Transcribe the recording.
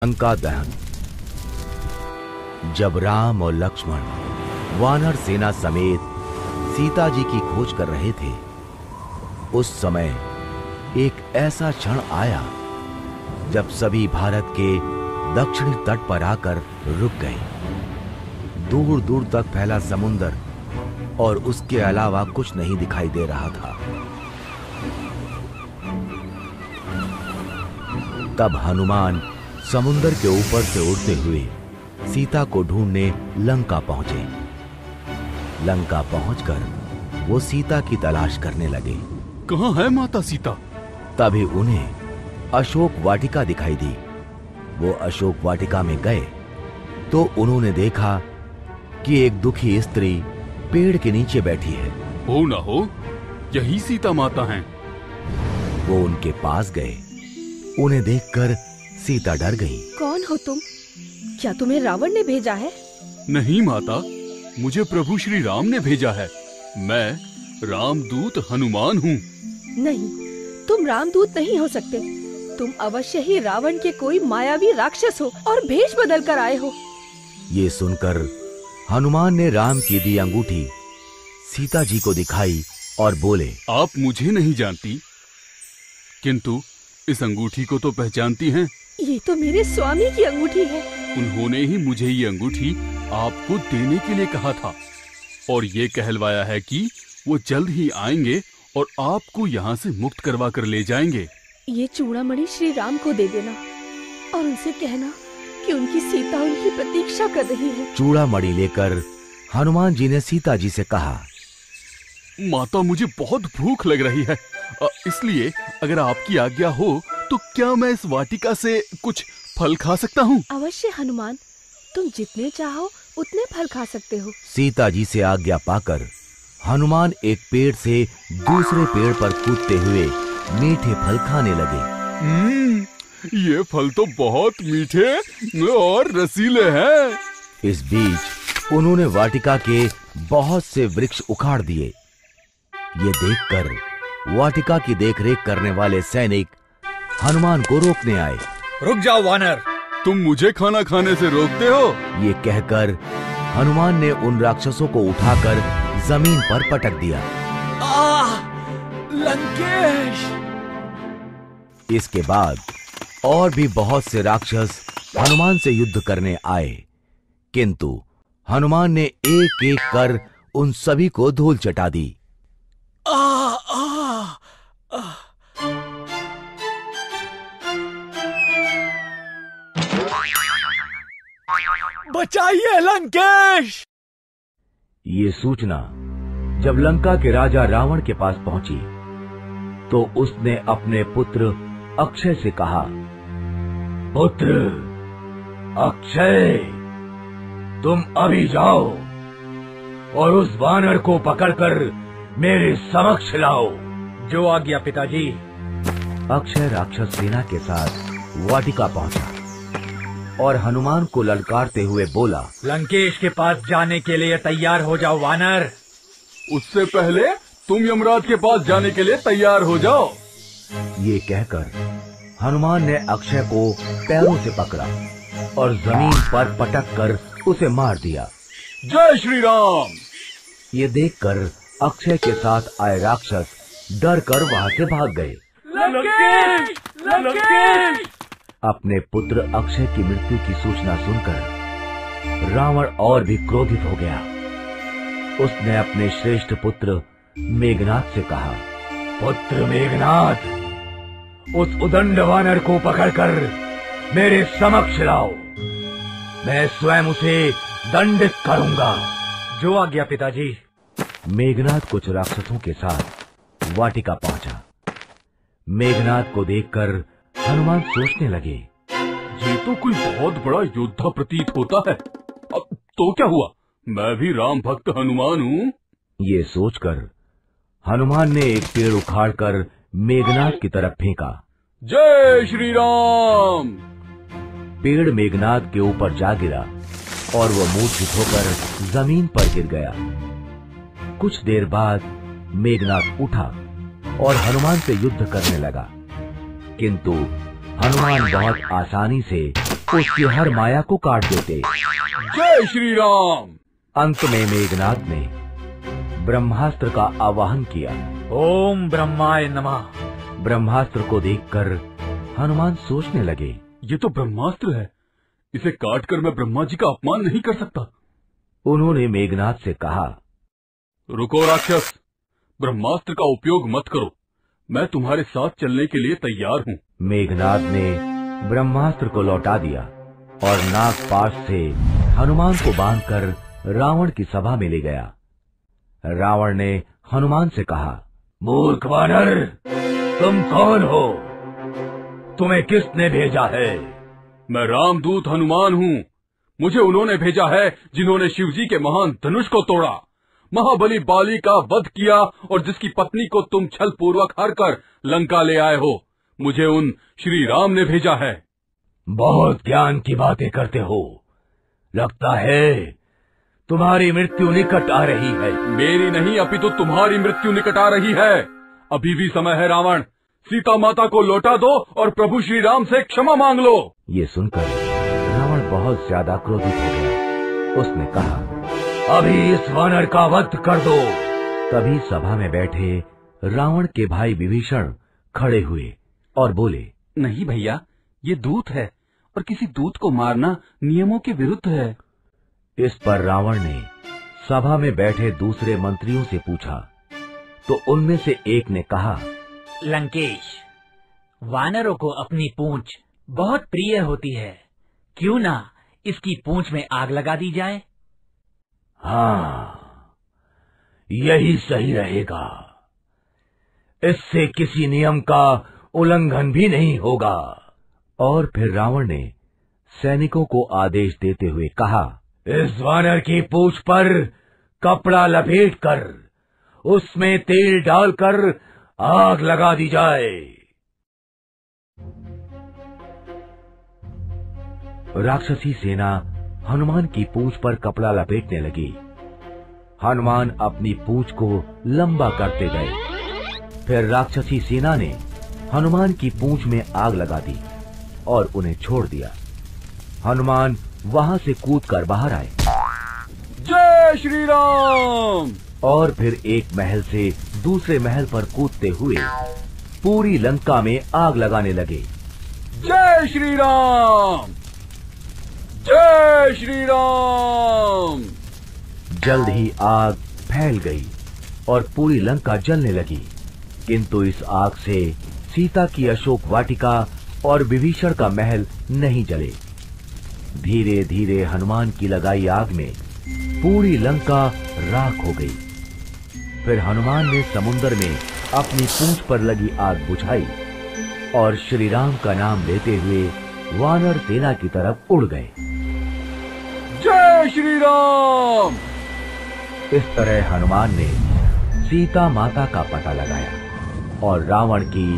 लंका दहन। जब राम और लक्ष्मण वानर सेना समेत सीता जी की खोज कर रहे थे, उस समय एक ऐसा क्षण आया जब सभी भारत के दक्षिणी तट पर आकर रुक गए। दूर दूर तक फैला समुद्र और उसके अलावा कुछ नहीं दिखाई दे रहा था। तब हनुमान समुद्र के ऊपर से उड़ते हुए सीता को ढूंढने लंका पहुंचे। लंका पहुंचकर वो सीता की तलाश करने लगे। कहाँ है माता सीता? तभी उन्हें अशोक वाटिका दिखाई दी। वो अशोक वाटिका में गए तो उन्होंने देखा कि एक दुखी स्त्री पेड़ के नीचे बैठी है। हो ना हो, यही सीता माता हैं। वो उनके पास गए। उन्हें देखकर सीता डर गई। कौन हो तुम? क्या तुम्हें रावण ने भेजा है? नहीं माता, मुझे प्रभु श्री राम ने भेजा है। मैं रामदूत हनुमान हूँ। नहीं, तुम रामदूत नहीं हो सकते। तुम अवश्य ही रावण के कोई मायावी राक्षस हो और भेष बदल कर आए हो। ये सुनकर हनुमान ने राम की दी अंगूठी सीता जी को दिखाई और बोले, आप मुझे नहीं जानती, किंतु इस अंगूठी को तो पहचानती हैं। ये तो मेरे स्वामी की अंगूठी है। उन्होंने ही मुझे ये अंगूठी आपको देने के लिए कहा था और ये कहलवाया है कि वो जल्द ही आएंगे और आपको यहाँ से मुक्त करवा कर ले जाएंगे। ये चूड़ामणि श्री राम को दे देना और उनसे कहना कि उनकी सीता उनकी प्रतीक्षा कर रही है। चूड़ामणि लेकर हनुमान जी ने सीता जी से कहा, माता, मुझे बहुत भूख लग रही है, इसलिए अगर आपकी आज्ञा हो तो क्या मैं इस वाटिका से कुछ फल खा सकता हूँ? अवश्य हनुमान, तुम जितने चाहो उतने फल खा सकते हो। सीता जी से आज्ञा पाकर हनुमान एक पेड़ से दूसरे पेड़ पर कूदते हुए मीठे फल खाने लगे। ये फल तो बहुत मीठे और रसीले हैं। इस बीच उन्होंने वाटिका के बहुत से वृक्ष उखाड़ दिए। ये देखकर वाटिका की देखरेख करने वाले सैनिक हनुमान को रोकने आए। रुक जाओ वानर, तुम मुझे खाना खाने से रोकते हो? ये कहकर हनुमान ने उन राक्षसों को उठाकर जमीन पर पटक दिया। लंकेश! इसके बाद और भी बहुत से राक्षस हनुमान से युद्ध करने आए, किंतु हनुमान ने एक एक कर उन सभी को धूल चटा दी। बचाइए लंकेश! ये सूचना जब लंका के राजा रावण के पास पहुंची तो उसने अपने पुत्र अक्षय से कहा, पुत्र अक्षय, तुम अभी जाओ और उस वानर को पकड़कर मेरे समक्ष लाओ। जो आज्ञा पिताजी। अक्षय राक्षस सेना के साथ वाटिका पहुंचा और हनुमान को ललकारते हुए बोला, लंकेश के पास जाने के लिए तैयार हो जाओ वानर। उससे पहले तुम यमराज के पास जाने के लिए तैयार हो जाओ। ये कहकर हनुमान ने अक्षय को पैरों से पकड़ा और जमीन पर पटक कर उसे मार दिया। जय श्री राम! ये देखकर अक्षय के साथ आए राक्षस डर कर वहाँ से भाग गए। लंकेश! लंकेश! अपने पुत्र अक्षय की मृत्यु की सूचना सुनकर रावण और भी क्रोधित हो गया। उसने अपने श्रेष्ठ पुत्र मेघनाद से कहा, पुत्र मेघनाद, उस उदंड वानर को पकड़कर मेरे समक्ष लाओ। मैं स्वयं उसे दंडित करूंगा। जो आज्ञा पिताजी। मेघनाद कुछ राक्षसों के साथ वाटिका पहुंचा। मेघनाद को देखकर हनुमान सोचने लगे, ये तो कोई बहुत बड़ा योद्धा प्रतीत होता है। अब तो क्या हुआ, मैं भी राम भक्त हनुमान हूँ। ये सोचकर हनुमान ने एक पेड़ उखाड़कर मेघनाद की तरफ फेंका। जय श्री राम! पेड़ मेघनाद के ऊपर जा गिरा और वो मूर्छित होकर जमीन पर गिर गया। कुछ देर बाद मेघनाद उठा और हनुमान से युद्ध करने लगा, किंतु हनुमान बहुत आसानी से उसकी हर माया को काट देते। जय श्री राम। अंत में मेघनाद ने ब्रह्मास्त्र का आवाहन किया। ओम ब्रह्माय नमः। ब्रह्मास्त्र को देखकर हनुमान सोचने लगे, ये तो ब्रह्मास्त्र है, इसे काटकर मैं ब्रह्मा जी का अपमान नहीं कर सकता। उन्होंने मेघनाद से कहा, रुको राक्षस, ब्रह्मास्त्र का उपयोग मत करो, मैं तुम्हारे साथ चलने के लिए तैयार हूँ। मेघनाद ने ब्रह्मास्त्र को लौटा दिया और नागपाश से हनुमान को बांधकर रावण की सभा में ले गया। रावण ने हनुमान से कहा, मूर्ख वानर, तुम कौन हो? तुम्हें किसने भेजा है? मैं रामदूत हनुमान हूँ। मुझे उन्होंने भेजा है जिन्होंने शिवजी के महान धनुष को तोड़ा, महाबली बाली का वध किया और जिसकी पत्नी को तुम छल पूर्वक हर कर लंका ले आए हो। मुझे उन श्री राम ने भेजा है। बहुत ज्ञान की बातें करते हो, लगता है तुम्हारी मृत्यु निकट आ रही है। मेरी नहीं अपितु तुम्हारी मृत्यु निकट आ रही है। अभी भी समय है रावण, सीता माता को लौटा दो और प्रभु श्री राम से क्षमा मांग लो। ये सुनकर रावण बहुत ज्यादा क्रोधित हो गया। उसने कहा, अभी इस वानर का वध कर दो। तभी सभा में बैठे रावण के भाई विभीषण खड़े हुए और बोले, नहीं भैया, ये दूत है और किसी दूत को मारना नियमों के विरुद्ध है। इस पर रावण ने सभा में बैठे दूसरे मंत्रियों से पूछा, तो उनमें से एक ने कहा, लंकेश, वानरों को अपनी पूंछ बहुत प्रिय होती है, क्यों ना इसकी पूंछ में आग लगा दी जाए? हाँ, यही सही रहेगा। इससे किसी नियम का उल्लंघन भी नहीं होगा। और फिर रावण ने सैनिकों को आदेश देते हुए कहा, इस वानर की पूंछ पर कपड़ा लपेटकर उसमें तेल डालकर आग लगा दी जाए। राक्षसी सेना हनुमान की पूंछ पर कपड़ा लपेटने लगी। हनुमान अपनी पूंछ को लंबा करते गए। फिर राक्षसी सेना ने हनुमान की पूंछ में आग लगा दी और उन्हें छोड़ दिया। हनुमान वहां से कूदकर बाहर आए। जय श्री राम। और फिर एक महल से दूसरे महल पर कूदते हुए पूरी लंका में आग लगाने लगे। जय श्री राम, जय श्री राम। जल्द ही आग फैल गई और पूरी लंका जलने लगी, किंतु इस आग से सीता की अशोक वाटिका और विभीषण का महल नहीं जले। धीरे धीरे हनुमान की लगाई आग में पूरी लंका राख हो गई। फिर हनुमान ने समुद्र में अपनी पूंछ पर लगी आग बुझाई और श्री राम का नाम लेते हुए वानर सेना की तरफ उड़ गए। जय श्री राम। इस तरह हनुमान ने सीता माता का पता लगाया और रावण की